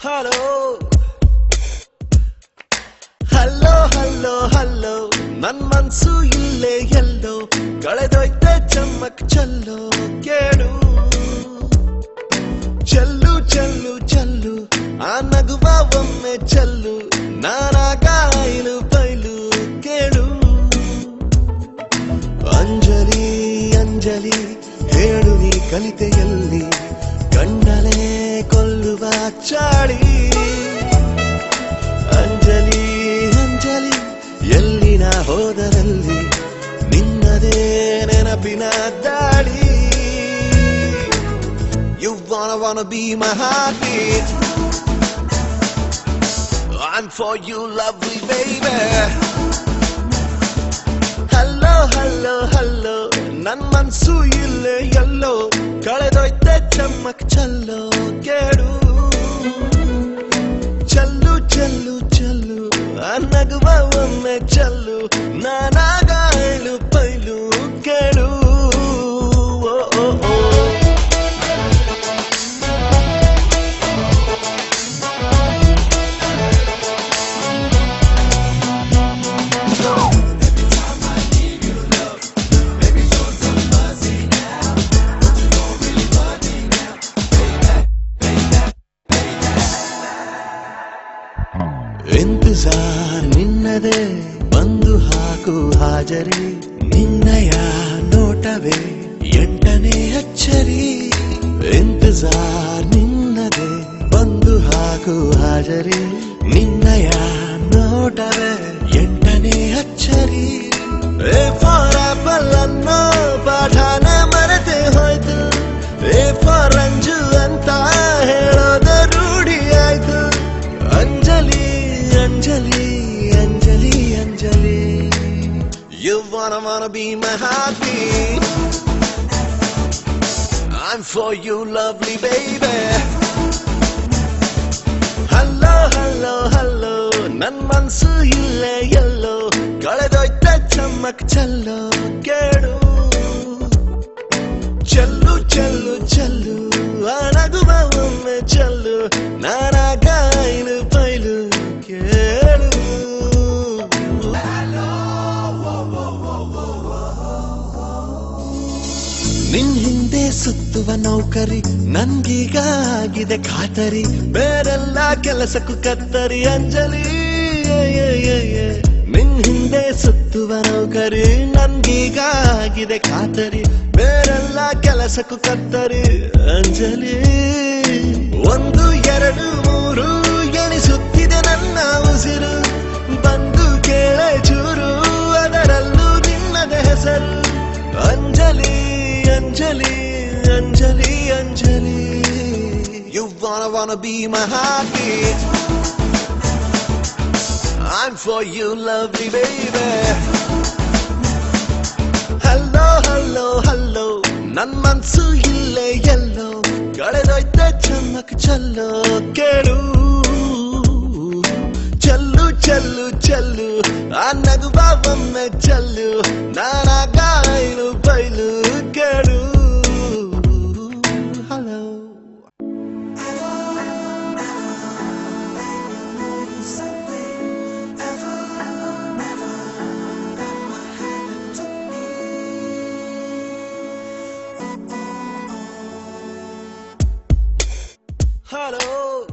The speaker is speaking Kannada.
ಹಲೋ ಹಲೋ ಹಲೋ ಹಲೋ ನನ್ ಮನ್ಸು ಇಲ್ಲೇ ಎಲ್ಲೋ ಕಳೆದೋಯ್ತೆ ಚಮ್ಮಕ್ ಚಲ್ಲೋ ಕೇಳು ಚೆಲ್ಲು ಚೆಲ್ಲು ಚೆಲ್ಲು ಆ ನಗುವ ಒಮ್ಮೆ ಚೆಲ್ಲು ನಾನಾಗ ಐಲು ಬೈಲು ಕೇಳು ಅಂಜಲಿ ಅಂಜಲಿ ಹೇಳು ನೀ ಕಲಿತೆಯಲ್ಲಿ ಗಂಡಲೇ ಕೊಲ್ಲುವ ಚಾಳಿ ಅಂಜಲಿ ಅಂಜಲಿ ಎಲ್ಲಿನ ಹೋದರಲ್ಲಿ ನಿನ್ನದೇ ನೆನಪಿನ ದಾಳಿ You wanna be my heartbeat I'm for you lovely baby Hello hello hello ನನ್ ಮನ್ಸು ಇಲ್ಲೇ ಎಲ್ಲೋ ಕಳೆದೋಯ್ತೆ ಚಮ್ಮಕ್ ಚಲ್ಲೋ ಕೇಳು ಚಲ್ಲು ಚಲ್ಲು ಚಲ್ಲು ನಗುವ ಒಮ್ಮೆ ಚಲ್ಲು ನಾನಾಗ ಐಲು ಬೈಲು ಕೇಳು ಇಂತಜಾರ್ ನಿನ್ನದೇ ಬಂದು ಹಾಕು ಹಾಜರಿ ನಿನ್ನಯ ನೋಟವೇ ಎಂಟನೇ ಅಚ್ಚರಿ ಇಂತಜಾರ್ ನಿನ್ನದೇ ಬಂದು ಹಾಕು ಹಾಜರಿ ನಿನ್ನಯ ನೋಟವೇ ಎಂಟನೇ ಅಚ್ಚರಿ ಎ ಫಾರ್ ಆಪಲ್ ಅನ್ನೋ ಪಾಠನ ಮರೆತೆ ಹೋಯ್ತು ಎ ಫಾರ್ ರಂಜು ಅಂತ ಹೇಳೋದ ರೂಢಿ ಆಯ್ತು Anjali Anjali Anjali Anjali You wanna be my heartbeat I'm for you lovely baby Hello hello hello ನನ್ ಮನ್ಸು ಇಲ್ಲೇ ಎಲ್ಲೋ ಕಳೆದೋಯ್ತೆ ಚಮ್ಮಕ್ ಚಲ್ಲೋ ಕೇಳು ಚೆಲ್ಲು ಚೆಲ್ಲು ಚೆಲ್ಲು ನಗುವ ಒಮ್ಮೆ ಚೆಲ್ಲು ನಾನಾಗ ಐಲು ಬೈಲು ಕೇಳು ನಿನ್ ಹಿಂದೆ ಸುತ್ತುವ ನೌಕರಿ ನನ್ಗೀಗ ಆಗಿದೆ ಖಾತರಿ ಬೇರೆಲ್ಲ ಕೆಲಸಕ್ಕೂ ಕತ್ತರಿ ಅಂಜಲಿ ನಿನ್ ಹಿಂದೆ ಸುತ್ತುವ ನೌಕರಿ ನನ್ಗೀಗ ಆಗಿದೆ ಖಾತರಿ ಬೇರೆಲ್ಲ ಕೆಲಸಕ್ಕೂ ಕತ್ತರಿ ಅಂಜಲಿ ಒಂದು ಎರಡು ಮೂರು ಎಣಿಸುತ್ತಿದೆ ನನ್ನ ಉಸಿರು ಬಂದು ಕೇಳೆ ಚೂರು ಅದರಲ್ಲೂ ನಿನ್ನದ ಹೆಸರು Anjali Anjali Anjali Anjali You wanna be my heartbeat I'm for you lovely baby Hello hello hello ನನ್ ಮನ್ಸು ಇಲ್ಲೇ ಎಲ್ಲೋ ಕಳೆದೋಯ್ತೆ ಚಮ್ಮಕ್ ಚಲ್ಲೋ ಕೇಳು ಚಲ್ಲು ಚಲ್ಲು ಚಲ್ಲು ಆ ನಗುವ ಒಮ್ಮೆ ಚಲ್ಲು ನಾನಾಗ ಐಲು ಬೈಲು ಕೇಳು ಹಲೋ Hello